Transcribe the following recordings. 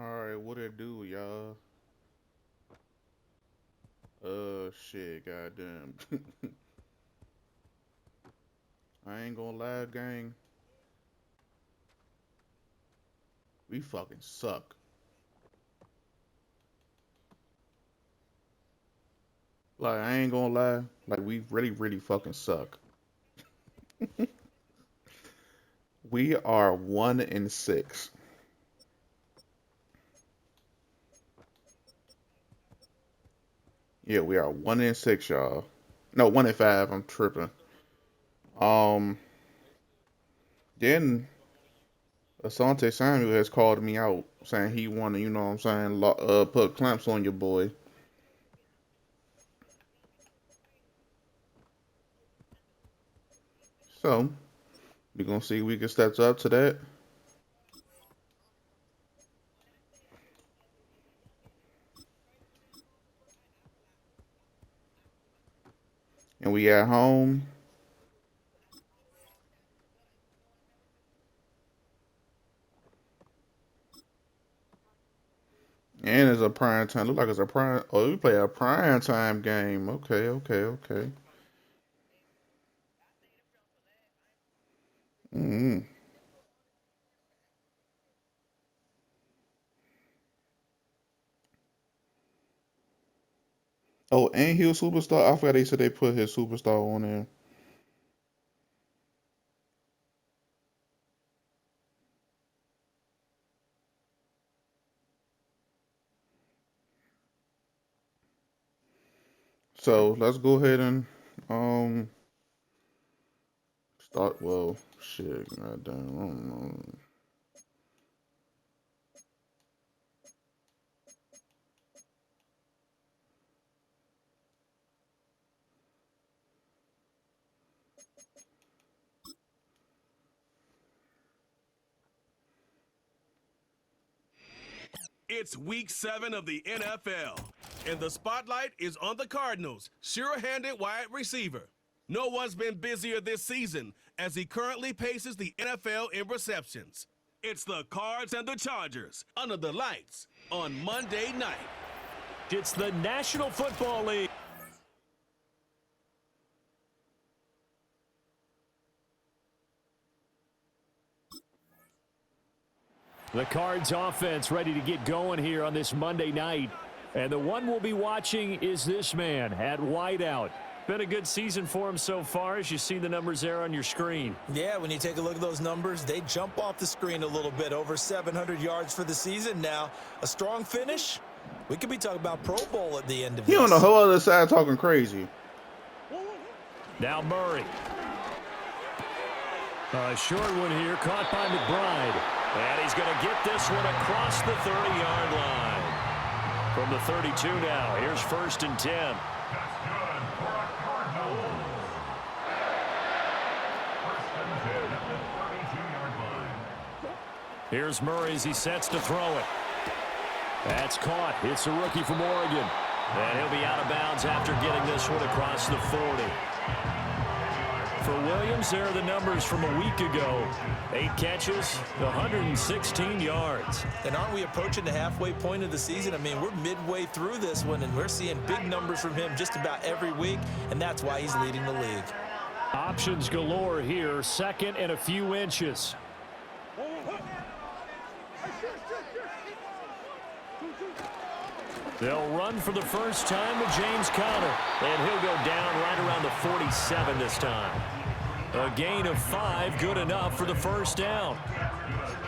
Alright, what it do, y'all? Shit, goddamn. I ain't gonna lie, gang. We fucking suck. Like, I ain't gonna lie. Like, we really, really fucking suck. We are 1-6. Yeah, we are 1-6, y'all. No, 1-5. I'm tripping. Um, then Asante Samuel has called me out saying he wanna, you know what I'm saying, put clamps on your boy. So, we gonna see if we can step up to that. And we at home. And it's a prime time. Look like it's a prime. Oh, we play a prime time game. Okay, okay, okay. Mm. Oh, and he was superstar. I forgot they said they put his superstar on there. So let's go ahead and um start. Well, shit, goddamn. I don't know. It's week 7 of the NFL, and the spotlight is on the Cardinals' sure-handed wide receiver. No one's been busier this season as he currently paces the NFL in receptions. It's the Cards and the Chargers under the lights on Monday night. It's the National Football League. The Cards offense ready to get going here on this Monday night. And the one we'll be watching is this man at wideout. Been a good season for him so far, as you see the numbers there on your screen. Yeah, when you take a look at those numbers, they jump off the screen a little bit. Over 700 yards for the season now. A strong finish. We could be talking about Pro Bowl at the end of He this. on the whole other side talking crazy. Now Murray. A short one here, caught by McBride. And he's going to get this one across the 30-yard line. From the 32 now, here's 1st and 10. Here's Murray as he sets to throw it. That's caught. It's a rookie from Oregon. And he'll be out of bounds after getting this one across the 40. For Williams, there are the numbers from a week ago. 8 catches, 116 yards. And aren't we approaching the halfway point of the season? I mean, we're midway through this one, and we're seeing big numbers from him just about every week, and that's why he's leading the league. Options galore here, 2nd and a few inches. They'll run for the first time with James Conner, and he'll go down right around the 47 this time. A gain of 5, good enough for the first down.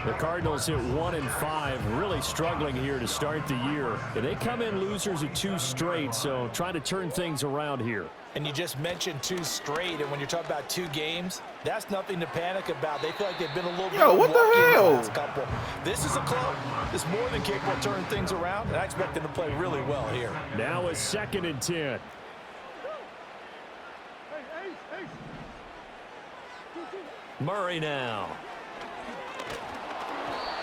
The Cardinals hit 1-5, really struggling here to start the year. And they come in losers of 2 straight, so trying to turn things around here. And you just mentioned 2 straight, and when you're talking about 2 games, that's nothing to panic about. They feel like they've been a little bit what the lucky in hell? the last couple. This is a club that's more than capable of turning things around, and I expect them to play really well here. Now a 2nd and 10. Murray now.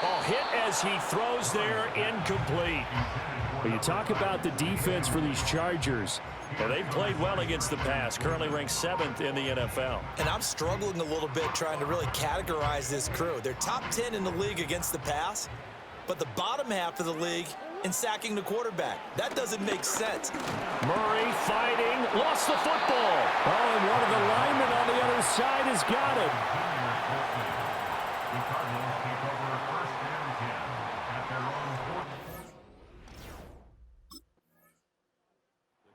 Oh, hit as he throws there, incomplete. But you talk about the defense for these Chargers. Well, they've played well against the pass, currently ranked 7th in the NFL. And I'm struggling a little bit trying to really categorize this crew. They're top 10 in the league against the pass, but the bottom half of the league in sacking the quarterback. That doesn't make sense. Murray fighting, lost the football. Oh, and one of the linemen on the other side has got it.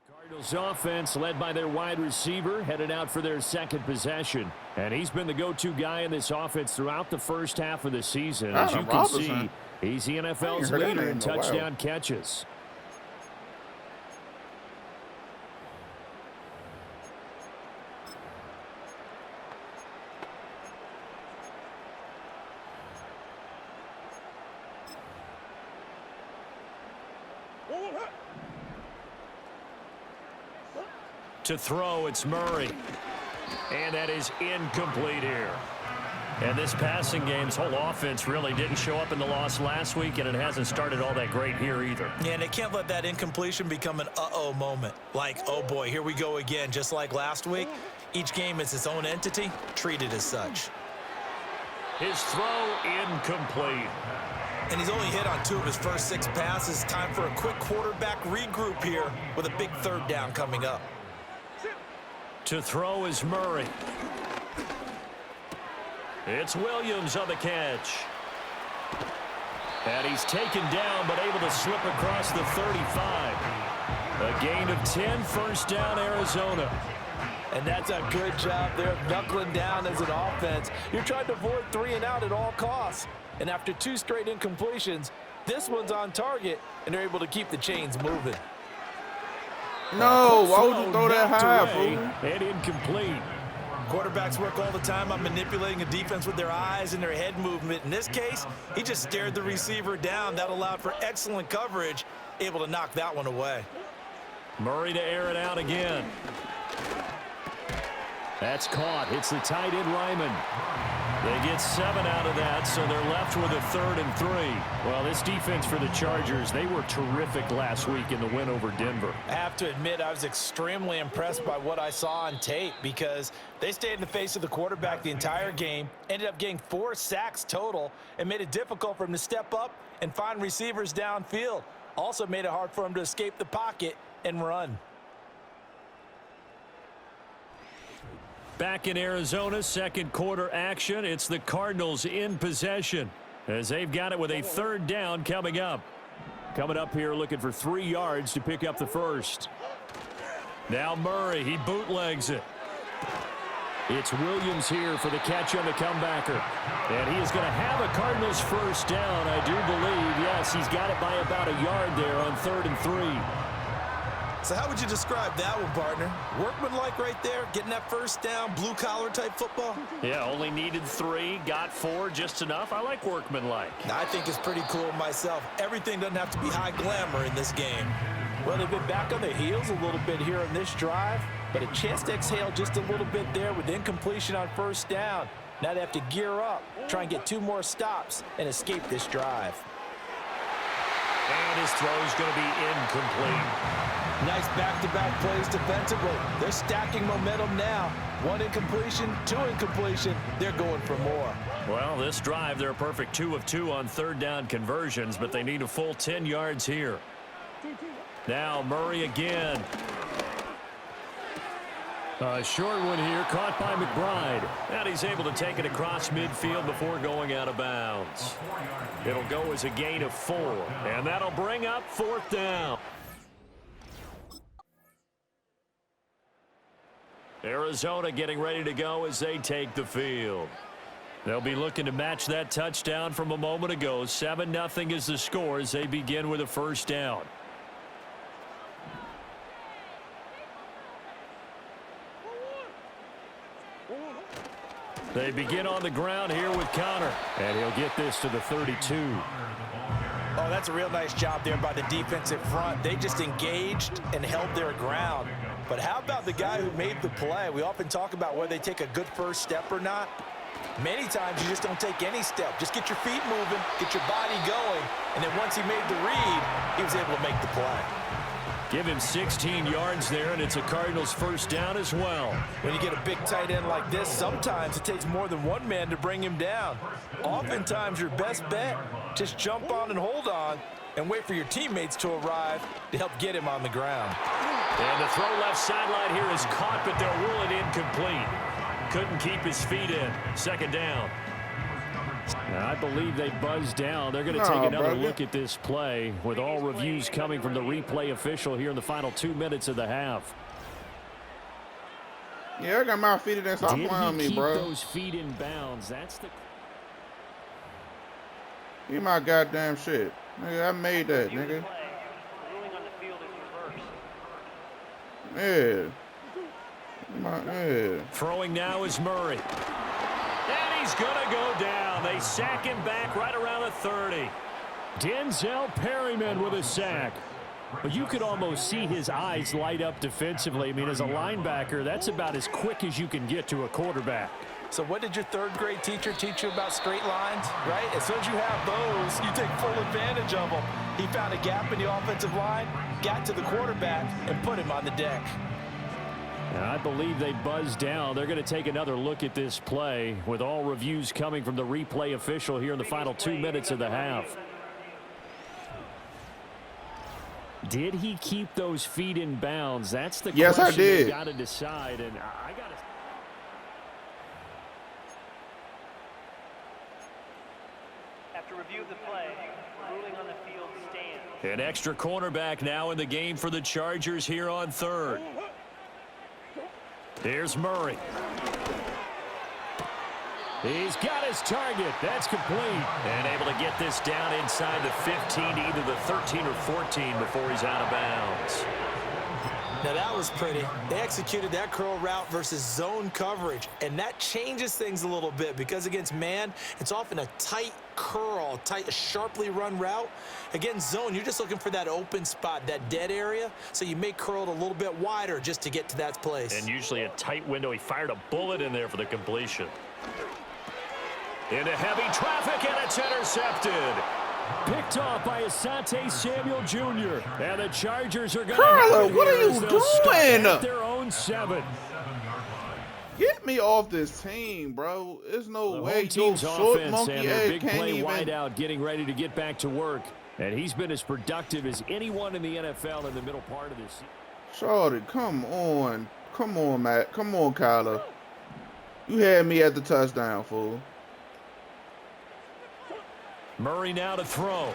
Cardinals offense led by their wide receiver headed out for their second possession. And he's been the go-to guy in this offense throughout the first half of the season. As you can see, he's the NFL's leader in touchdown catches. To throw, it's Murray. And that is incomplete here. And this passing game's whole offense really didn't show up in the loss last week, and it hasn't started all that great here either. Yeah, and they can't let that incompletion become an uh-oh moment. Like, oh boy, here we go again, just like last week. Each game is its own entity, treated as such. His throw incomplete. And he's only hit on 2 of his first 6 passes. Time for a quick quarterback regroup here with a big third down coming up. To throw is Murray. It's Williams on the catch. And he's taken down but able to slip across the 35. A gain of 10, first down Arizona. And that's a good job there of knuckling down as an offense. You're trying to avoid 3 and out at all costs. And after 2 straight incompletions, this one's on target, and they're able to keep the chains moving. No, why would you throw that high, bro? And incomplete. Quarterbacks work all the time on manipulating a defense with their eyes and their head movement. In this case, he just stared the receiver down. That allowed for excellent coverage, able to knock that one away. Murray to air it out again. That's caught. It's the tight end Lyman. They get 7 out of that, so they're left with a 3rd and 3. Well, this defense for the Chargers, they were terrific last week in the win over Denver. I have to admit, I was extremely impressed by what I saw on tape because they stayed in the face of the quarterback the entire game, ended up getting 4 sacks total, and made it difficult for him to step up and find receivers downfield. Also made it hard for him to escape the pocket and run. Back in Arizona, second quarter action. It's the Cardinals in possession as they've got it with a 3rd down coming up. Coming up here looking for 3 yards to pick up the first. Now Murray, he bootlegs it. It's Williams here for the catch on the comebacker. And he is going to have a Cardinals first down, I do believe. Yes, he's got it by about a yard there on 3rd and 3. So how would you describe that one, partner? Workmanlike right there, getting that first down, blue-collar type football? Yeah, only needed 3, got 4, just enough. I like workmanlike. I think it's pretty cool myself. Everything doesn't have to be high glamour in this game. Well, they've been back on their heels a little bit here in this drive, but a chance to exhale just a little bit there with incompletion on first down. Now they have to gear up, try and get 2 more stops, and escape this drive. And his throw is going to be incomplete. Nice back-to-back plays defensively. They're stacking momentum now. 1 incompletion, 2 incompletion. They're going for more. Well, this drive, they're a perfect 2 of 2 on 3rd down conversions, but they need a full 10 yards here. Now Murray again. A short one here, caught by McBride. And he's able to take it across midfield before going out of bounds. It'll go as a gain of 4, and that'll bring up 4th down. Arizona getting ready to go as they take the field. They'll be looking to match that touchdown from a moment ago. 7-0 is the score as they begin with a first down. They begin on the ground here with Connor, and he'll get this to the 32. Oh, that's a real nice job there by the defensive front. They just engaged and held their ground. But how about the guy who made the play? We often talk about whether they take a good first step or not. Many times you just don't take any step. Just get your feet moving, get your body going, and then once he made the read, he was able to make the play. Give him 16 yards there, and it's a Cardinals first down as well. When you get a big tight end like this, sometimes it takes more than one man to bring him down. Oftentimes, your best bet, just jump on and hold on and wait for your teammates to arrive to help get him on the ground. And the throw left sideline here is caught, but they'll rule it incomplete. Couldn't keep his feet in. Second down. Now, I believe they buzzed down. They're going to take another look at this play with all reviews coming from the replay official here in the final 2 minutes of the half. Yeah, I got my feet in there. Stop playing me, bro. Keep those feet in bounds. That's the... Give my goddamn shit. Nigga, I made that, nigga. Yeah. Throwing now is Murray. And he's going to go down. They sack him back right around the 30. Denzel Perryman with a sack. But you could almost see his eyes light up defensively. I mean, as a linebacker, that's about as quick as you can get to a quarterback. So what did your third-grade teacher teach you about straight lines, right? As soon as you have those, you take full advantage of them. He found a gap in the offensive line, got to the quarterback, and put him on the deck. Now, I believe they buzzed down. They're going to take another look at this play with all reviews coming from the replay official here in the final 2 minutes of the half. Did he keep those feet in bounds? That's the question I did. They got to decide. And I got to... After review of the play, ruling on the field stands. An extra cornerback now in the game for the Chargers here on third. Here's Murray. He's got his target. That's complete. And able to get this down inside the 15, either the 13 or 14 before he's out of bounds. Now that was pretty. They executed that curl route versus zone coverage, and that changes things a little bit because against man, it's often a tight curl, tight, sharply run route. Against zone, you're just looking for that open spot, that dead area, so you may curl it a little bit wider just to get to that place. And usually a tight window. He fired a bullet in there for the completion. Into heavy traffic, and it's intercepted. Picked off by Asante Samuel Jr. And the Chargers are going to Carla, what are you doing? Their own 7. Get me off this team, bro. There's no way home team's your short offense monkey and their ass big can't play even. wide out, getting ready to get back to work. And he's been as productive as anyone in the NFL in the middle part of this season. Shorty, come on. Come on, Matt. Come on, Kyler. You had me at the touchdown, fool. Murray now to throw.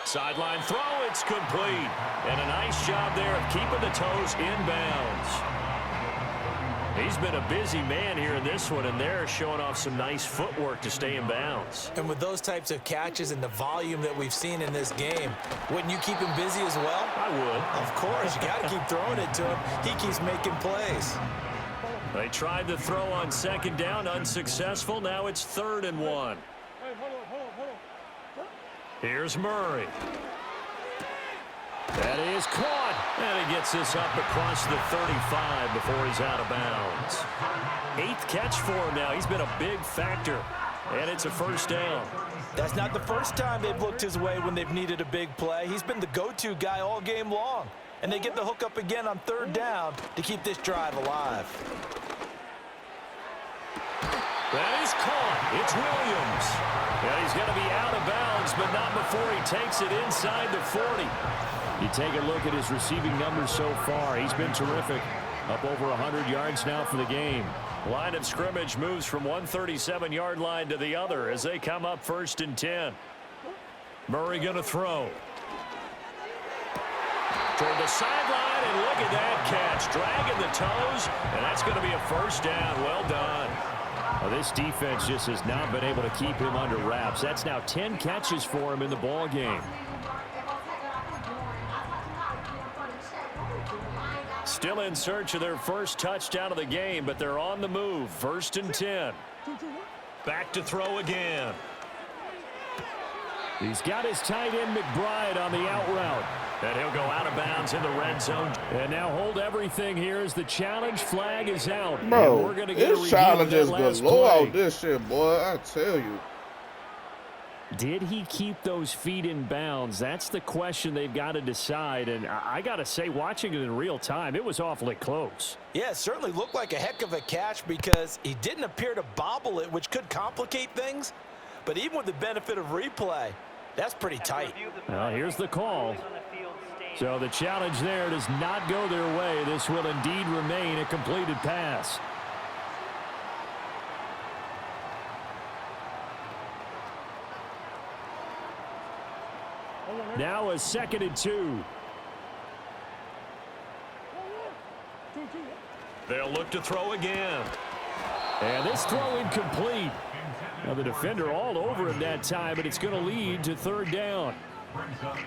Sideline throw, it's complete. And a nice job there of keeping the toes inbounds. He's been a busy man here in this one, and they're showing off some nice footwork to stay in bounds. And with those types of catches and the volume that we've seen in this game, wouldn't you keep him busy as well? I would. Of course, you got to keep throwing it to him. He keeps making plays. They tried to throw on second down, unsuccessful. Now it's 3rd and 1. Here's Murray. That is caught. And he gets this up across the 35 before he's out of bounds. 8th catch for him now. He's been a big factor. And it's a first down. That's not the first time they've looked his way when they've needed a big play. He's been the go-to guy all game long. And they get the hook up again on 3rd down to keep this drive alive. That is caught. It's Williams. And he's going to be out of bounds, but not before he takes it inside the 40. You take a look at his receiving numbers so far. He's been terrific. Up over 100 yards now for the game. Line of scrimmage moves from one 37-yard line to the other as they come up 1st and 10. Murray going to throw. Toward the sideline, and look at that catch. Dragging the toes, and that's going to be a first down. Well done. Well, this defense just has not been able to keep him under wraps. That's now 10 catches for him in the ball game. Still in search of their first touchdown of the game, but they're on the move. 1st and 10. Back to throw again. He's got his tight end McBride on the out route. And he'll go out of bounds in the red zone. And now hold everything here as the challenge flag is out. Bro, and we're going to get a this review challenge of is that last galore play. out this shit, boy. I tell you. Did he keep those feet in bounds? That's the question they've got to decide. And I got to say, watching it in real time, it was awfully close. Yeah, it certainly looked like a heck of a catch because he didn't appear to bobble it, which could complicate things. But even with the benefit of replay, that's pretty tight. Well, here's the call. So the challenge there does not go their way. This will indeed remain a completed pass. Now a 2nd and 2. They'll look to throw again. And this throw incomplete. Now the defender all over him that time, and it's going to lead to 3rd down.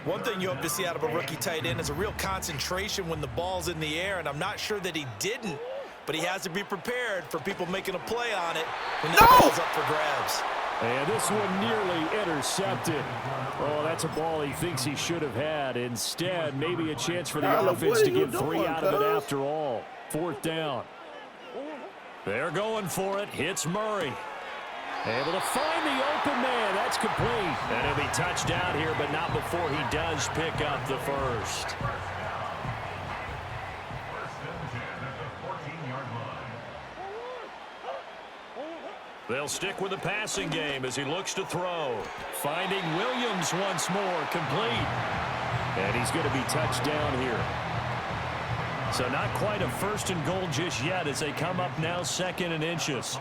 One thing you hope to see out of a rookie tight end is a real concentration when the ball's in the air, and I'm not sure that he didn't, but he has to be prepared for people making a play on it when that ball's up for grabs. And this one nearly intercepted. Oh, that's a ball he thinks he should have had. Instead, maybe a chance for the offense to get 3 out of it after all. 4th down. They're going for it. Hits Murray. Able to find the open man. That's complete. And he'll be touched down here, but not before he does pick up the first. They'll stick with the passing game as he looks to throw. Finding Williams once more, complete. And he's going to be touched down here. So not quite a 1st and goal just yet as they come up now 2nd and inches.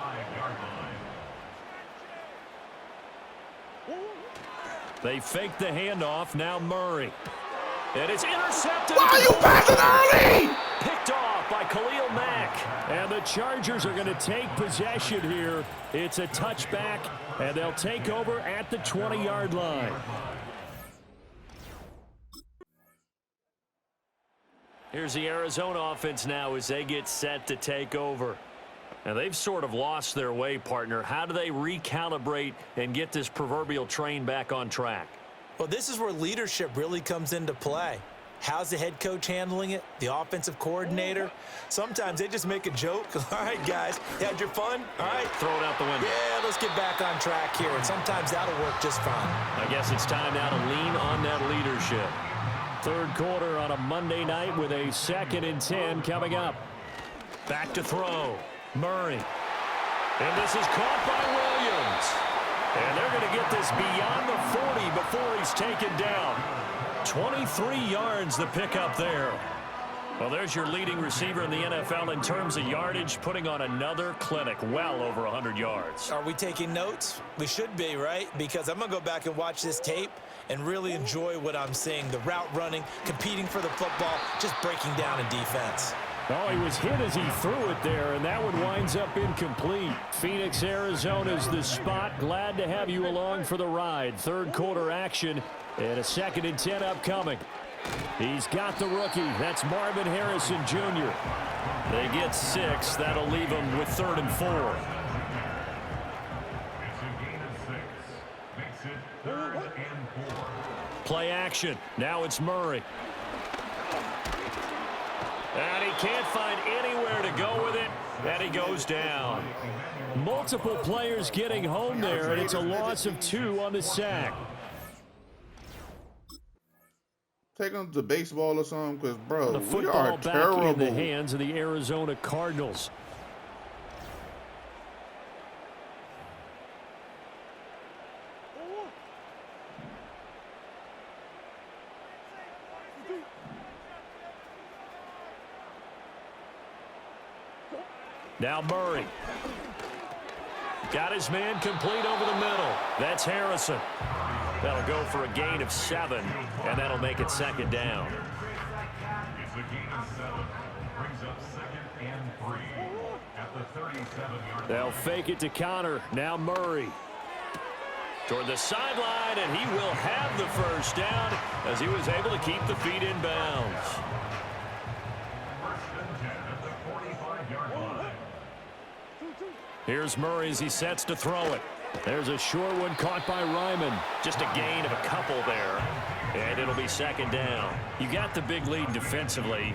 They fake the handoff, now Murray. And it's intercepted. Why are you passing early? Picked off by Khalil Mack. And the Chargers are going to take possession here. It's a touchback, and they'll take over at the 20-yard line. Here's the Arizona offense now as they get set to take over. Now, they've sort of lost their way, partner. How do they recalibrate and get this proverbial train back on track? Well, this is where leadership really comes into play. How's the head coach handling it? The offensive coordinator? Sometimes they just make a joke. All right, guys, you had your fun? All right. Throw it out the window. Yeah, let's get back on track here. And sometimes that'll work just fine. I guess it's time now to lean on that leadership. 3rd quarter on a Monday night with a 2nd and 10 coming up. Back to throw. Murray. And this is caught by Williams. And they're going to get this beyond the 40 before he's taken down. 23 yards the pickup there. Well, there's your leading receiver in the NFL in terms of yardage, putting on another clinic, well over 100 yards. Are we taking notes? We should be, right? Because I'm going to go back and watch this tape and really enjoy what I'm seeing. The route running, competing for the football, just breaking down in defense. Oh, he was hit as he threw it there, and that one winds up incomplete. Phoenix, Arizona's the spot. Glad to have you along for the ride. 3rd quarter action and a 2nd and 10 upcoming. He's got the rookie. That's Marvin Harrison Jr. They get 6. That'll leave them with 3rd and 4. Play action. Now it's Murray. And he can't find anywhere to go with it, and he goes down. Multiple players getting home there, and it's a loss of 2 on the sack. Take them to baseball or something, because, bro, The we are football back terrible. in the hands of the Arizona Cardinals. Now Murray. Got his man complete over the middle. That's Harrison. That'll go for a gain of 7, and that'll make it 2nd down. It's a gain of 7. Brings up 2nd and 3 at the 37-yard line. They'll fake it to Connor. Now Murray. Toward the sideline, and he will have the first down as he was able to keep the feet in bounds. First and 10 at the 45-yard line. Here's Murray as he sets to throw it. There's a short one caught by Ryman. Just a gain of a couple there. And it'll be 2nd down. You got the big lead defensively.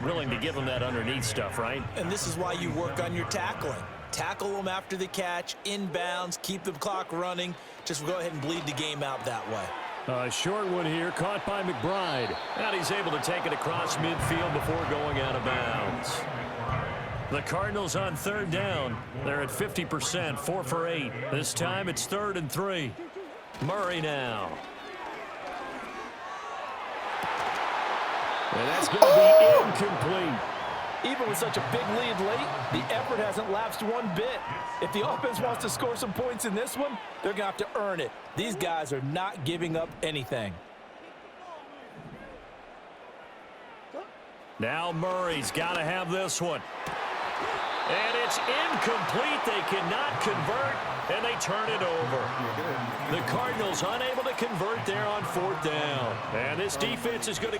Willing to give him that underneath stuff, right? And this is why you work on your tackling. tackle them after the catch, inbounds, keep the clock running. Just go ahead and bleed the game out that way. A short one here, caught by McBride. And he's able to take it across midfield before going out of bounds. The Cardinals on third down. They're at 50%, 4 for 8. This time it's 3rd and 3. Murray now. And that's going to be incomplete. Even with such a big lead late, the effort hasn't lapsed one bit. If the offense wants to score some points in this one, they're going to have to earn it. These guys are not giving up anything. Now Murray's got to have this one. And it's incomplete. They cannot convert, and they turn it over. The Cardinals unable to convert there on 4th down. And this defense is going to...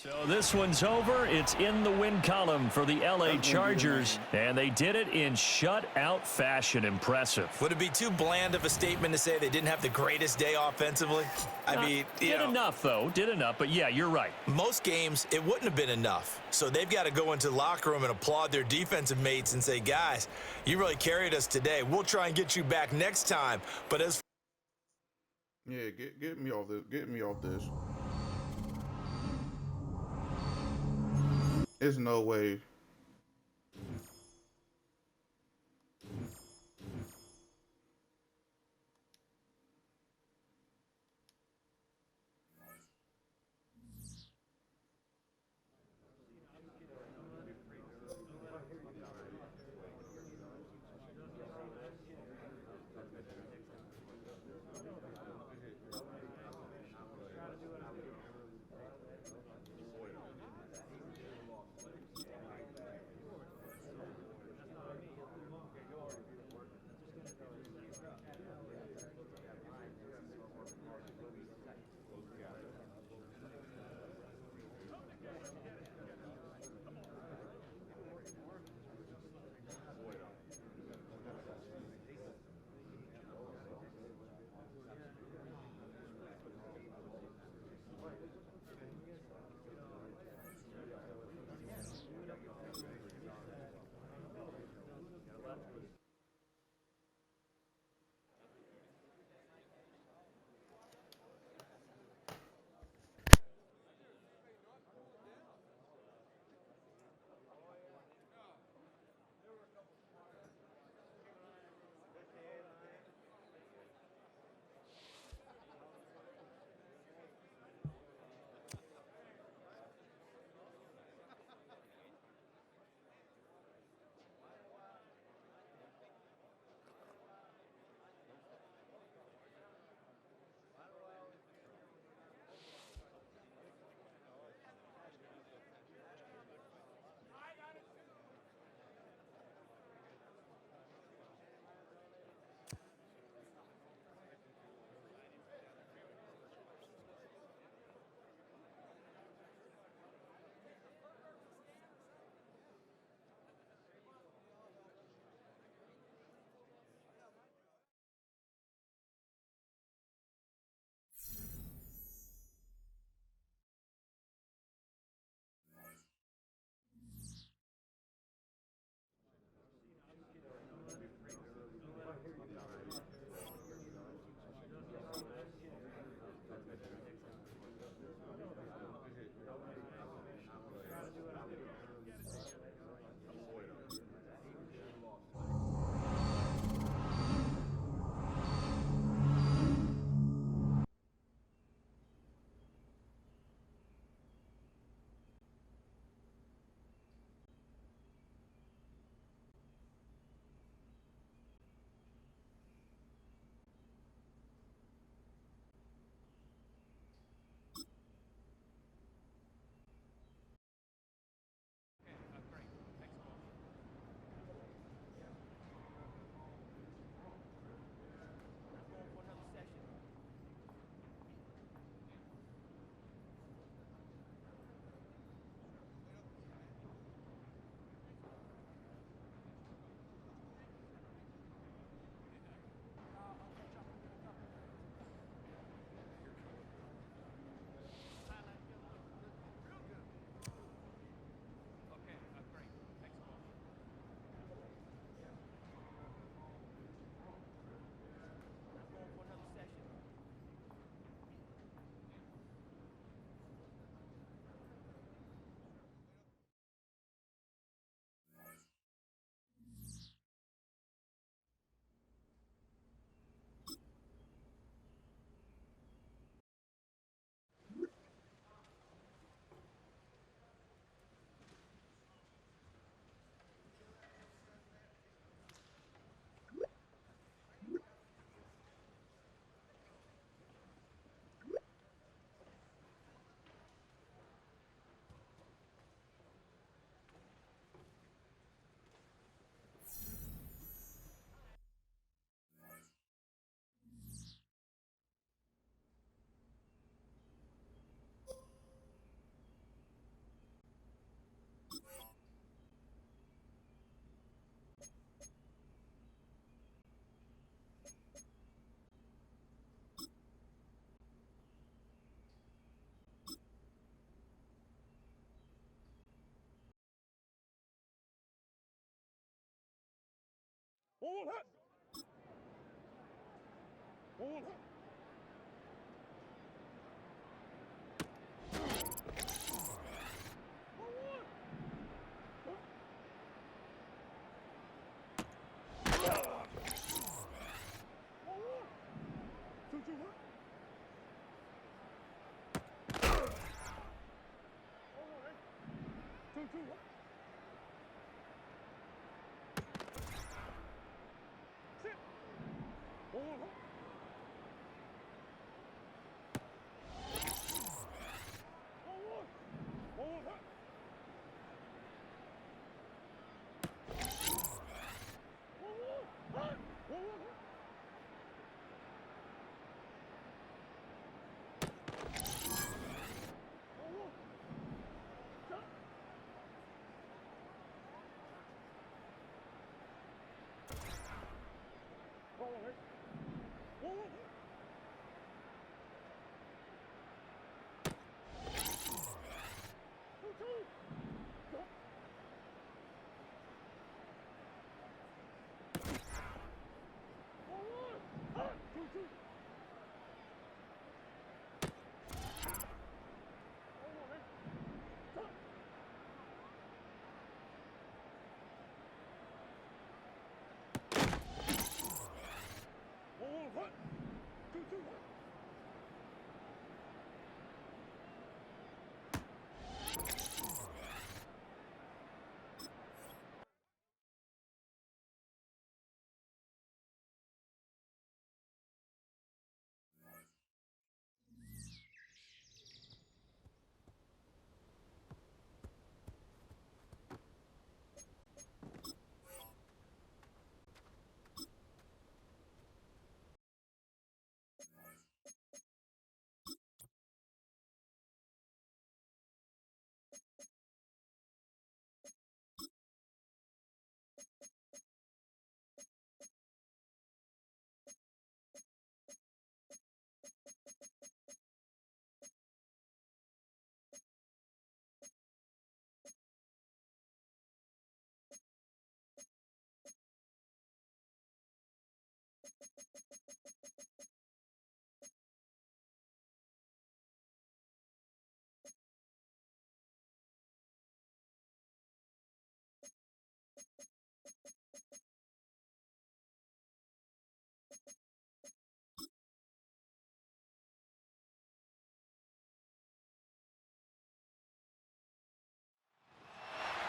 So this one's over. It's in the win column for the LA Chargers, and they did it in shutout fashion. Impressive. Would it be too bland of a statement to say they didn't have the greatest day offensively? I mean, did enough, though. Did enough, but yeah, you're right. Most games, it wouldn't have been enough. So they've got to go into the locker room and applaud their defensive mates and say, guys, you really carried us today. We'll try and get you back next time. But as... Yeah, get me off this. Get me off this. There's no way.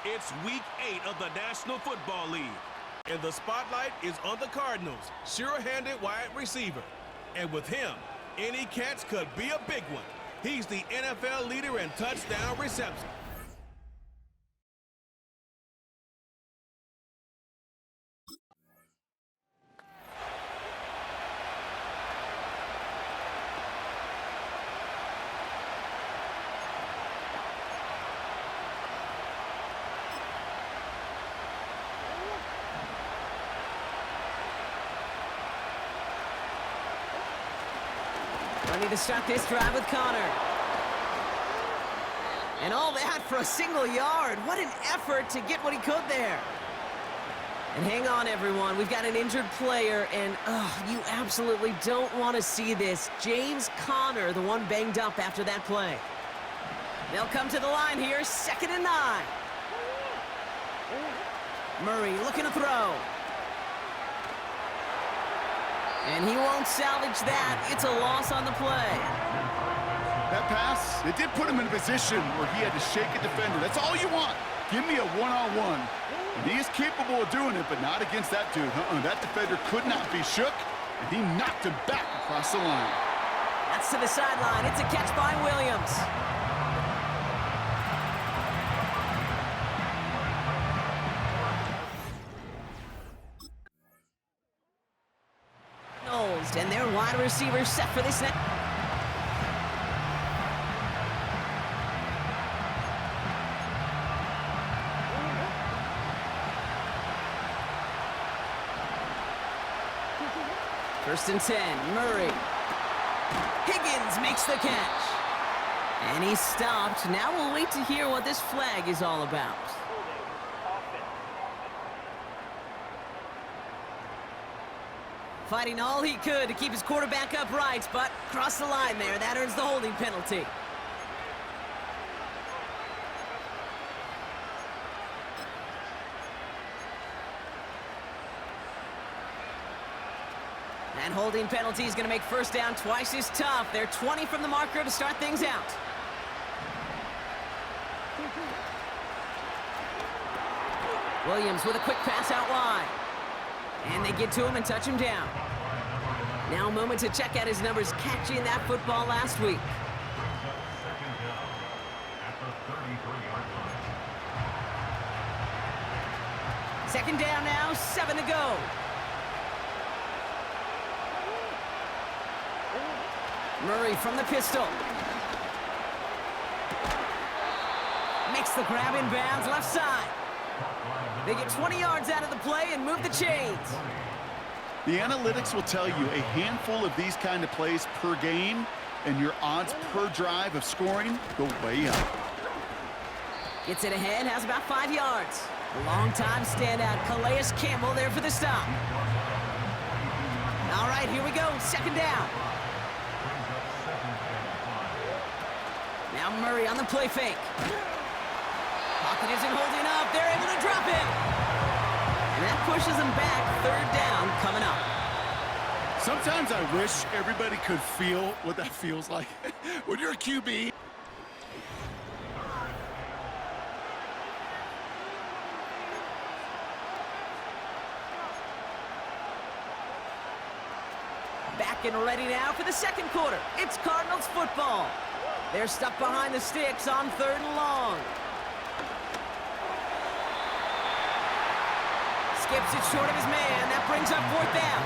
It's week 8 of the National Football League, and the spotlight is on the Cardinals' sure-handed wide receiver. And with him, any catch could be a big one. He's the NFL leader in touchdown receptions. Ready to start this drive with Connor. And all that for a single yard. What an effort to get what he could there. And hang on, everyone. We've got an injured player, and you absolutely don't want to see this. James Conner, the one banged up after that play. They'll come to the line here, 2nd and 9. Murray looking to throw. And he won't salvage that. It's a loss on the play. That pass, it did put him in a position where he had to shake a defender. That's all you want. Give me a one-on-one. And he is capable of doing it, but not against that dude. That defender could not be shook, and he knocked him back across the line. That's to the sideline. It's a catch by Williams. And their wide receiver set for this next. First and 10, Murray. Higgins makes the catch. And he's stopped. Now we'll wait to hear what this flag is all about. Fighting all he could to keep his quarterback upright, but crossed the line there. That earns the holding penalty. And holding penalty is going to make first down twice as tough. They're 20 from the marker to start things out. Williams with a quick pass out wide. And they get to him and touch him down. Now a moment to check out his numbers catching that football last week. Second down now, 7 to go. Murray from the pistol. Makes the grab in bounds, left side. They get 20 yards out of the play and move the chains. The analytics will tell you a handful of these kind of plays per game, and your odds per drive of scoring go way up. Gets it ahead, has about 5 yards. Long-time standout, Calais Campbell there for the stop. All right, here we go, second down. Now Murray on the play fake. Pocket isn't holding up. They're able to drop it. And that pushes them back. Third down coming up. Sometimes I wish everybody could feel what that feels like. When you're a QB. Back and ready now for the second quarter. It's Cardinals football. They're stuck behind the sticks on 3rd and long. Skips it short of his man. That brings up 4th down.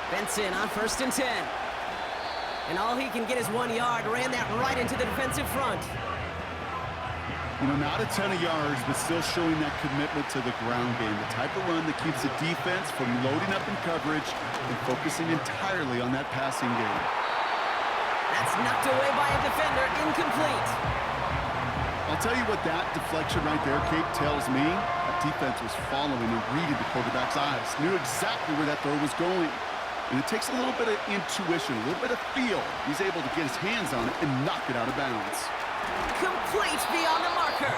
Benson on 1st and 10. And all he can get is 1 yard. Ran that right into the defensive front. You know, not a ton of yards, but still showing that commitment to the ground game. The type of run that keeps the defense from loading up in coverage and focusing entirely on that passing game. That's knocked away by a defender. Incomplete. I'll tell you what that deflection right there, Kate, tells me. That defense was following and reading the quarterback's eyes. Knew exactly where that throw was going. And it takes a little bit of intuition, a little bit of feel. He's able to get his hands on it and knock it out of bounds. Complete beyond the marker.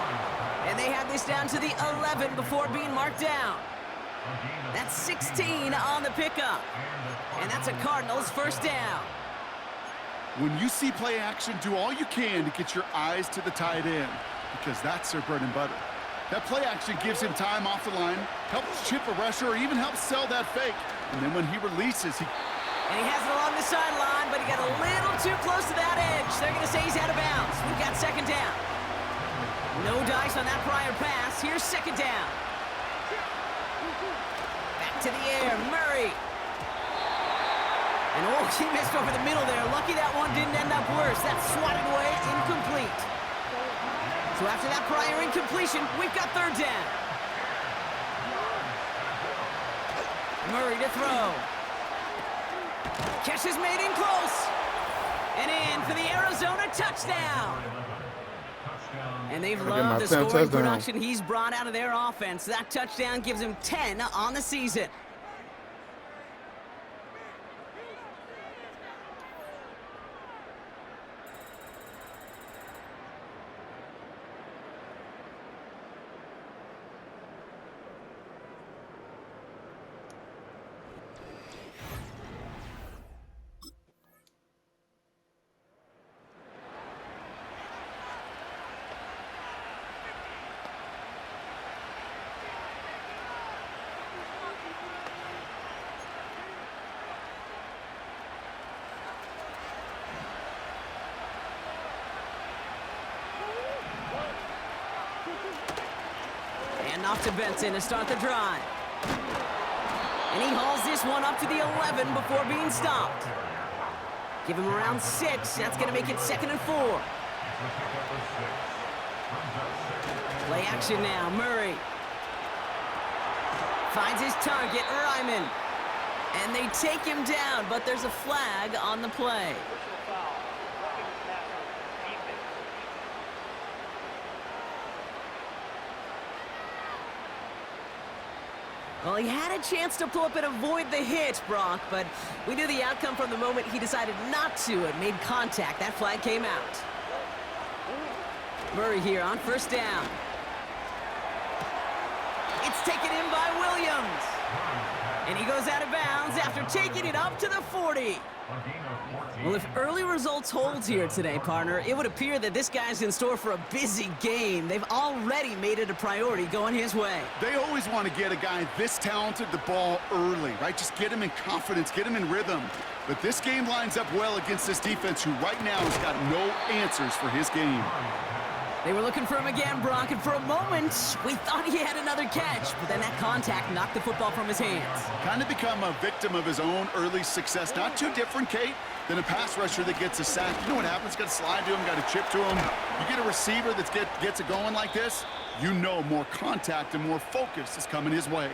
And they have this down to the 11 before being marked down. That's 16 on the pickup. And that's a Cardinals first down. When you see play action, do all you can to get your eyes to the tight end, because that's their bread and butter. That play action gives him time off the line, helps chip a rusher, or even helps sell that fake. And then when he releases, And he has it along the sideline, but he got a little too close to that edge. They're going to say he's out of bounds. We've got second down. No dice on that prior pass. Here's second down. Back to the air, Murray. And oh, he missed over the middle there. Lucky that one didn't end up worse. That's swatted away, incomplete. So after that prior incompletion, we've got third down. Murray to throw. Catch is made in close. And in for the Arizona touchdown. And they've loved the scoring production he's brought out of their offense. That touchdown gives him 10 on the season. And off to Benson to start the drive. And he hauls this one up to the 11 before being stopped. Give him around 6. That's going to make it 2nd and 4. Play action now. Murray finds his target, Ryman. And they take him down, but there's a flag on the play. Personal foul. Roughing the passer. Defense. Well, he had a chance to pull up and avoid the hit, Brock, but we knew the outcome from the moment he decided not to and made contact. That flag came out. Murray here on 1st down. It's taken in by Williams. And he goes out of bounds after taking it up to the 40. Well, if early results hold here today, partner, it would appear that this guy's in store for a busy game. They've already made it a priority going his way. They always want to get a guy this talented the ball early, right? Just get him in confidence, get him in rhythm. But this game lines up well against this defense who right now has got no answers for his game. They were looking for him again, Brock, and for a moment, we thought he had another catch, but then that contact knocked the football from his hands. Kind of become a victim of his own early success. Not too different, Kate, than a pass rusher that gets a sack. You know what happens? Got to slide to him, got to chip to him. You get a receiver that gets it going like this, you know more contact and more focus is coming his way.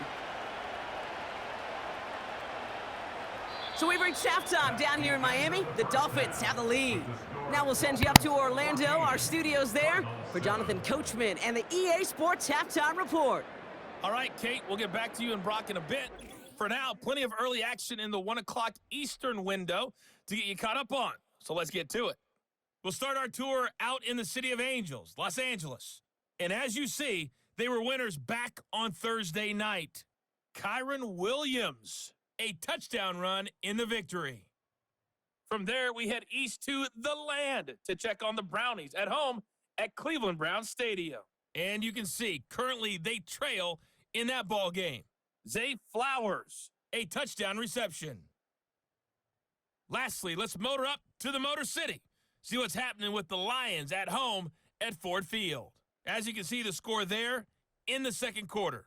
So we've reached halftime down here in Miami. The Dolphins have the lead. Now we'll send you up to Orlando, our studios there, for Jonathan Coachman and the EA Sports Halftime Report. All right, Kate, we'll get back to you and Brock in a bit. For now, plenty of early action in the 1 o'clock Eastern window to get you caught up on. So let's get to it. We'll start our tour out in the City of Angels, Los Angeles. And as you see, they were winners back on Thursday night. Kyron Williams, a touchdown run in the victory. From there, we head east to the land to check on the Brownies at home at Cleveland Browns Stadium. And you can see, currently they trail in that ball game. Zay Flowers, a touchdown reception. Lastly, let's motor up to the Motor City. See what's happening with the Lions at home at Ford Field. As you can see, the score there in the 2nd quarter.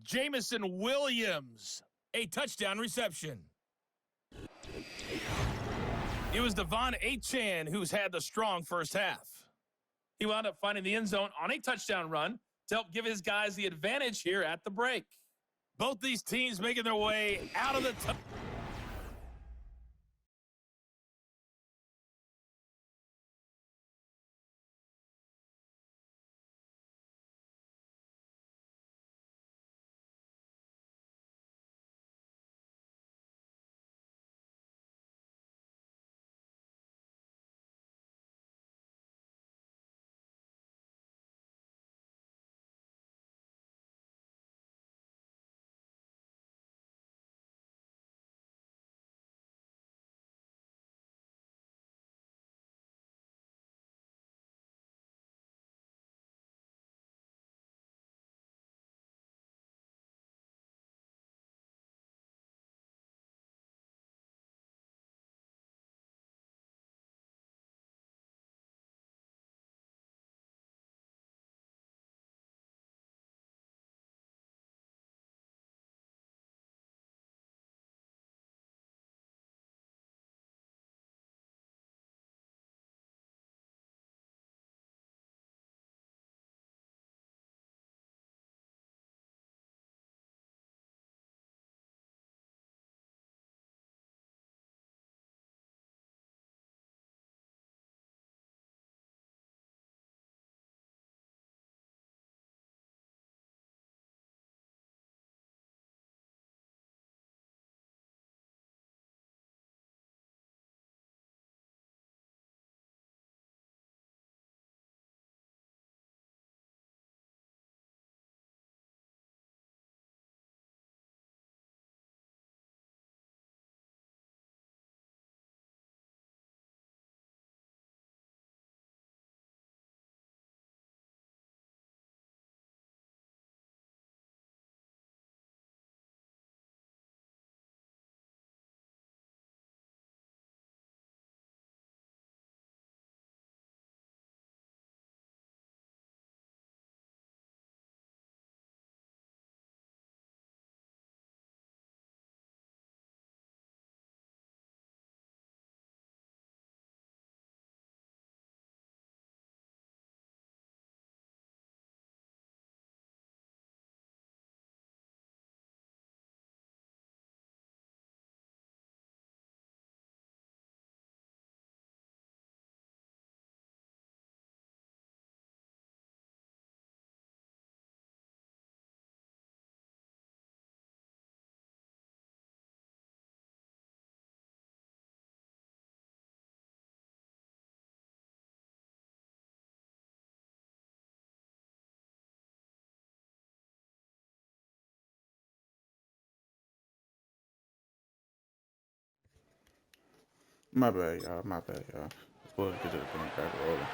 Jamison Williams, a touchdown reception. It was Devon Achane who's had the strong first half. He wound up finding the end zone on a touchdown run to help give his guys the advantage here at the break. Both these teams making their way out of the My bad, y'all. My bad, y'all. Let's go ahead and get this thing back rolling.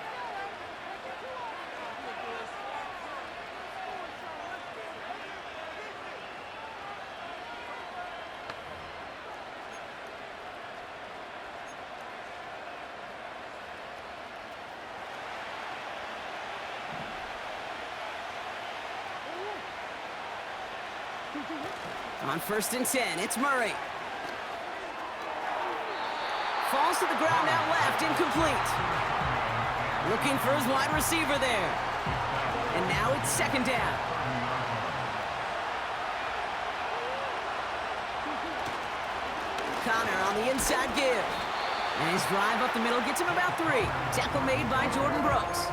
On 1st and 10, it's Murray. Falls to the ground out left, incomplete. Looking for his wide receiver there. And now it's 2nd down. Connor on the inside give. And his drive up the middle gets him about 3. Tackle made by Jordan Brooks.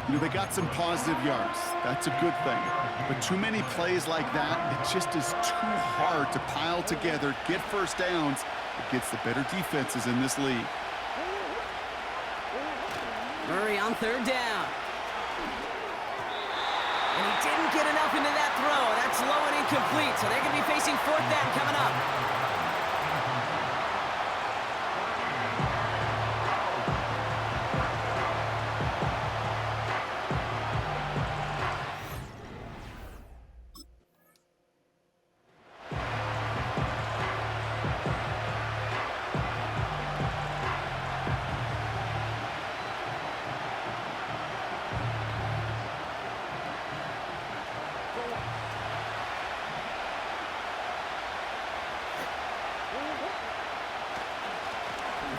You know, they got some positive yards. That's a good thing. But too many plays like that, it just is too hard to pile together, get first downs against the better defenses in this league. Murray on 3rd down. And he didn't get enough into that throw. That's low and incomplete, so they're going to be facing 4th down coming up.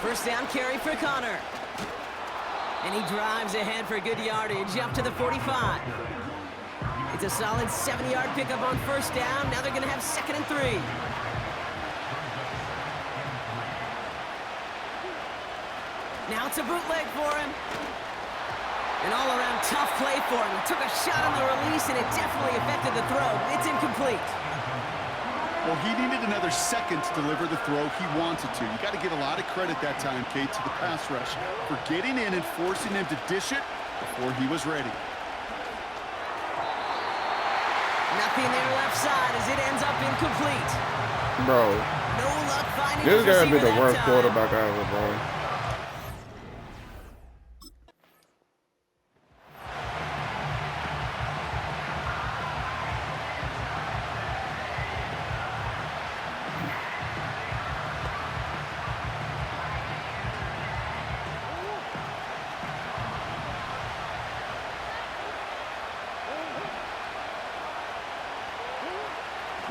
First down carry for Connor. And he drives ahead for good yardage up to the 45. It's a solid 70-yard pickup on 1st down. Now they're going to have 2nd and 3. Now it's a bootleg for him. An all-around tough play for him. He took a shot on the release, and it definitely affected the throw. It's incomplete. Well, he needed another second to deliver the throw he wanted to. You got to give a lot of credit that time, Kate, to the pass rush for getting in and forcing him to dish it before he was ready. Nothing there left side as it ends up incomplete. Bro, No luck finding this his gotta be receiver the that worst time. quarterback ever, bro.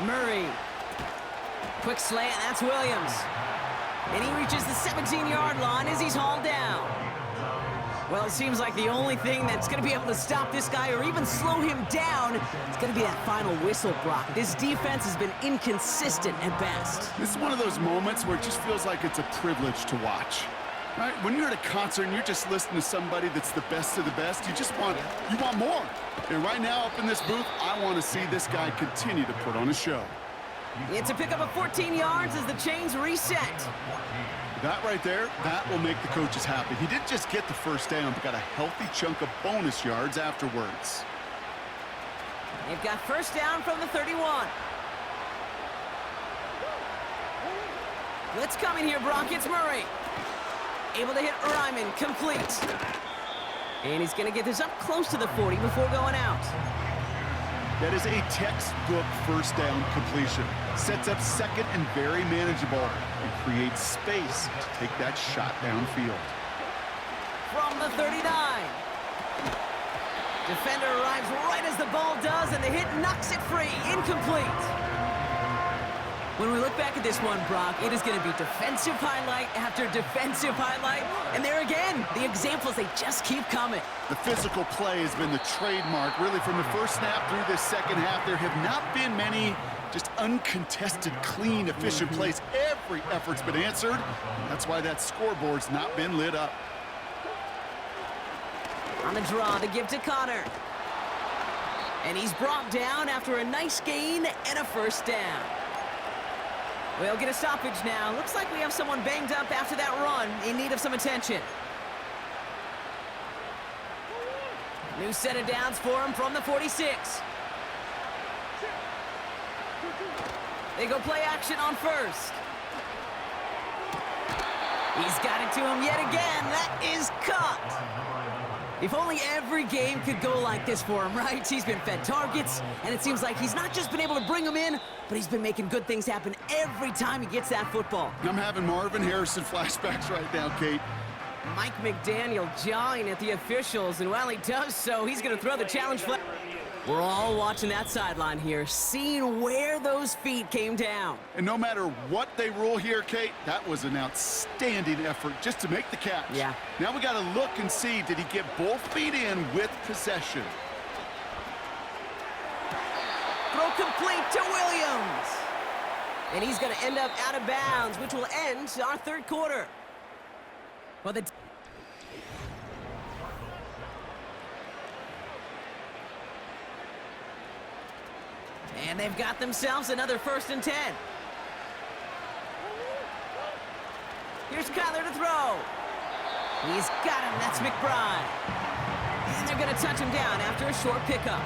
Murray. Quick slant, that's Williams. And he reaches the 17-yard line as he's hauled down. Well, it seems like the only thing that's going to be able to stop this guy or even slow him down is going to be that final whistle, Brock. This defense has been inconsistent at best. This is one of those moments where it just feels like it's a privilege to watch. Right? When you're at a concert and you're just listening to somebody that's the best of the best, you want more. And right now up in this booth, I want to see this guy continue to put on a show. It's a pickup of 14 yards as the chains reset. That right there, that will make the coaches happy. He didn't just get the first down, but got a healthy chunk of bonus yards afterwards. They've got 1st down from the 31. Let's come in here, Brock. It's Murray. Able to hit Ryman, complete. And he's going to get this up close to the 40 before going out. That is a textbook first down completion. Sets up second and very manageable and creates space to take that shot downfield. From the 39. Defender arrives right as the ball does, and the hit knocks it free. Incomplete. When we look back at this one, Brock, it is going to be defensive highlight after defensive highlight. And there again, the examples, they just keep coming. The physical play has been the trademark. Really, from the first snap through this second half, there have not been many just uncontested, clean, efficient plays. Every effort's been answered. That's why that scoreboard's not been lit up. On the draw to give to Connor. And he's brought down after a nice gain and a 1st down. We'll get a stoppage now. Looks like we have someone banged up after that run, in need of some attention. New set of downs for him from the 46. They go play action on 1st. He's got it to him yet again. That is caught. If only every game could go like this for him, right? He's been fed targets, and it seems like he's not just been able to bring them in, but he's been making good things happen every time he gets that football. I'm having Marvin Harrison flashbacks right now, Kate. Mike McDaniel jawing at the officials, and while he does so, he's going to throw the challenge flag. We're all watching that sideline here, seeing where those feet came down. And no matter what they rule here, Kate, that was an outstanding effort just to make the catch. Yeah. Now we got to look and see, did he get both feet in with possession? Throw complete to Williams. And he's going to end up out of bounds, which will end our third quarter. Well, and they've got themselves another 1st and 10. Here's Kyler to throw. He's got him. That's McBride. And they're going to touch him down after a short pickup.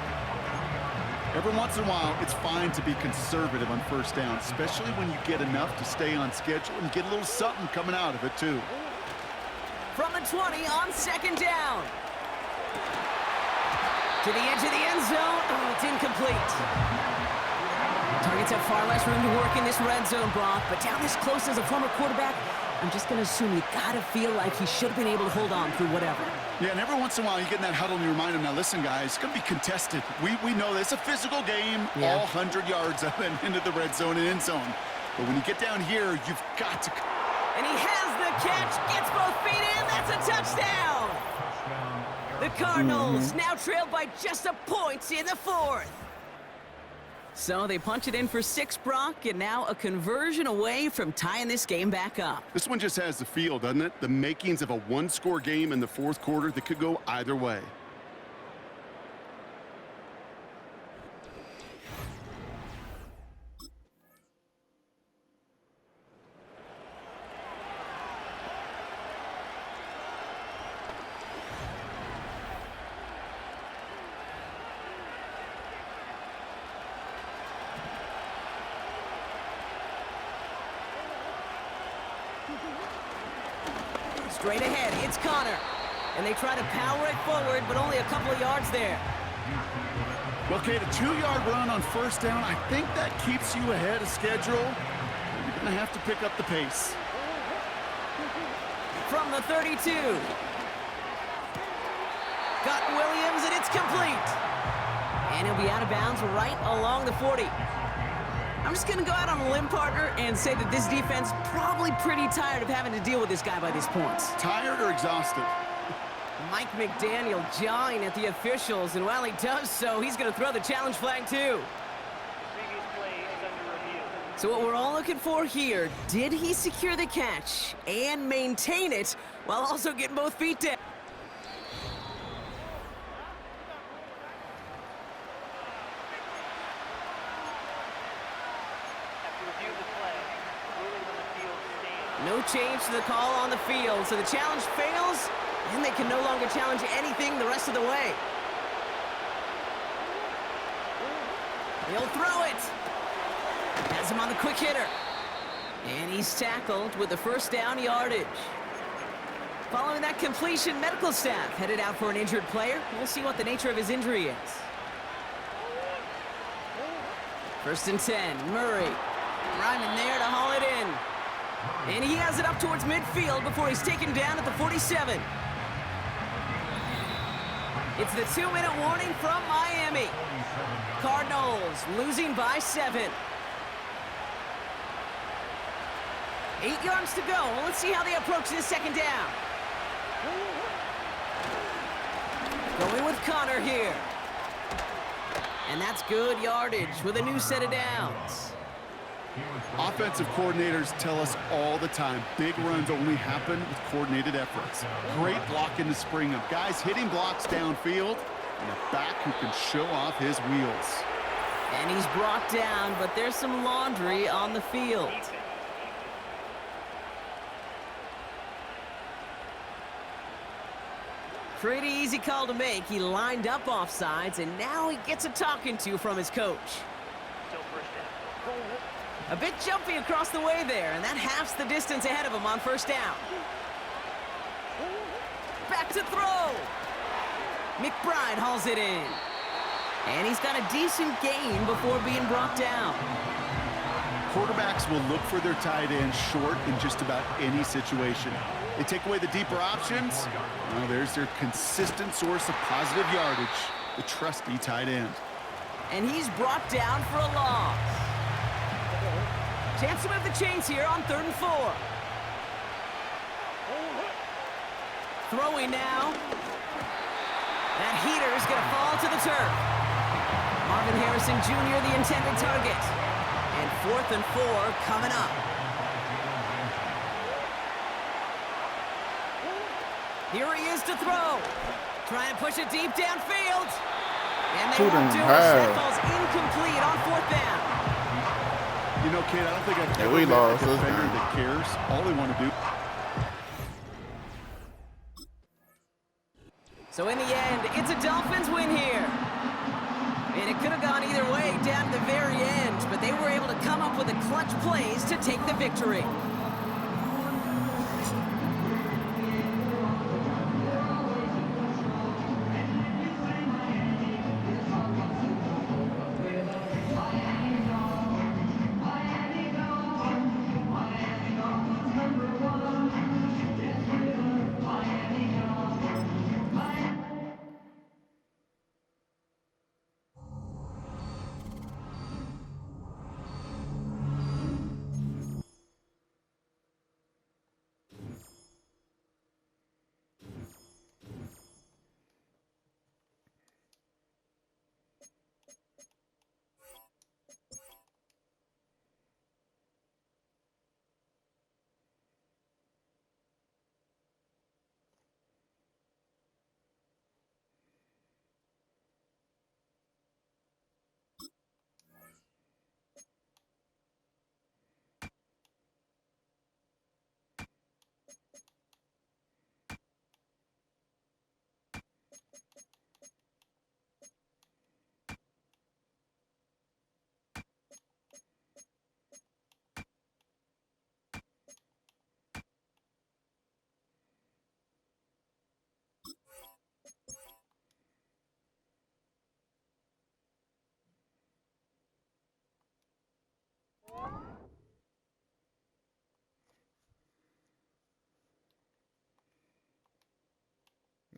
Every once in a while, it's fine to be conservative on 1st down, especially when you get enough to stay on schedule and get a little something coming out of it, too. From the 20 on 2nd down. To the edge of the end zone. Oh, it's incomplete. Targets have far less room to work in this red zone, Brock, but down this close as a former quarterback, I'm just going to assume you got to feel like he should have been able to hold on through whatever. Yeah, and every once in a while you get in that huddle and you remind him, now listen, guys, it's going to be contested. We know this. It's a physical game, all 100 yards up and into the red zone and end zone. But when you get down here, you've got to... And he has the catch, gets both feet in, that's a touchdown! The Cardinals now trailed by just a point in the 4th. So they punch it in for 6, Brock, and now a conversion away from tying this game back up. This one just has the feel, doesn't it? The makings of a one-score game in the 4th quarter that could go either way. Straight ahead, it's Connor. And they try to power it forward, but only a couple of yards there. Well, Kate, a 2-yard run on 1st down, I think that keeps you ahead of schedule. You're going to have to pick up the pace. From the 32. Got Williams, and it's complete. And he'll be out of bounds right along the 40. I'm just going to go out on a limb, partner, and say that this defense probably pretty tired of having to deal with this guy by this point. Tired or exhausted? Mike McDaniel jawing at the officials, and while he does so, he's going to throw the challenge flag too. Previous play is under review. So what we're all looking for here, did he secure the catch and maintain it while also getting both feet down? No change to the call on the field, so the challenge fails, and they can no longer challenge anything the rest of the way. He'll throw it. Has him on the quick hitter. And he's tackled with the 1st down yardage. Following that completion, medical staff headed out for an injured player. We'll see what the nature of his injury is. 1st and 10, Murray. Ryman there to haul it in. And he has it up towards midfield before he's taken down at the 47. It's the 2-minute warning from Miami. Cardinals losing by 7. 8 yards to go. Well, let's see how they approach this 2nd down. Going with Connor here. And that's good yardage with a new set of downs. Offensive coordinators tell us all the time, big runs only happen with coordinated efforts. Great blocking to spring them. Guys hitting blocks downfield, and a back who can show off his wheels. And he's brought down, but there's some laundry on the field. Pretty easy call to make. He lined up offsides, and now he gets a talking to from his coach. Still 1st down. A bit jumpy across the way there, and that halves the distance ahead of him on first down. Back to throw. McBride hauls it in. And he's got a decent gain before being brought down. Quarterbacks will look for their tight end short in just about any situation. They take away the deeper options. Well, there's their consistent source of positive yardage, the trusty tight end. And he's brought down for a loss. Chance to move the chains here on 3rd and 4. Throwing now. That heater's going to fall to the turf. Marvin Harrison Jr., the intended target. And 4th and 4 coming up. Here he is to throw. Trying to push it deep downfield. And they won't do it. That falls incomplete on 4th down. You know, kid, I don't think I've ever met a defender that cares. All they want to do. So in the end, it's a Dolphins win here. And it could have gone either way down to the very end, but they were able to come up with the clutch plays to take the victory.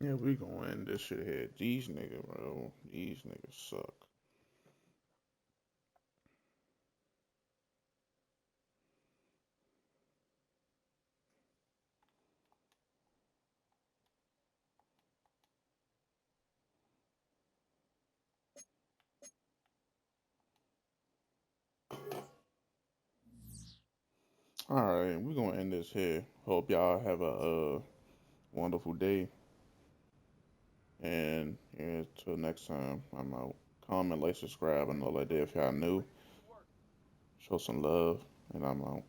Yeah, we gonna end this shit here. These niggas, bro. These niggas suck. Alright, we gonna end this here. Hope y'all have a wonderful day. And yeah, till next time, I'm out. Comment, like, subscribe, and all that. If y'all new, show some love, and I'm out.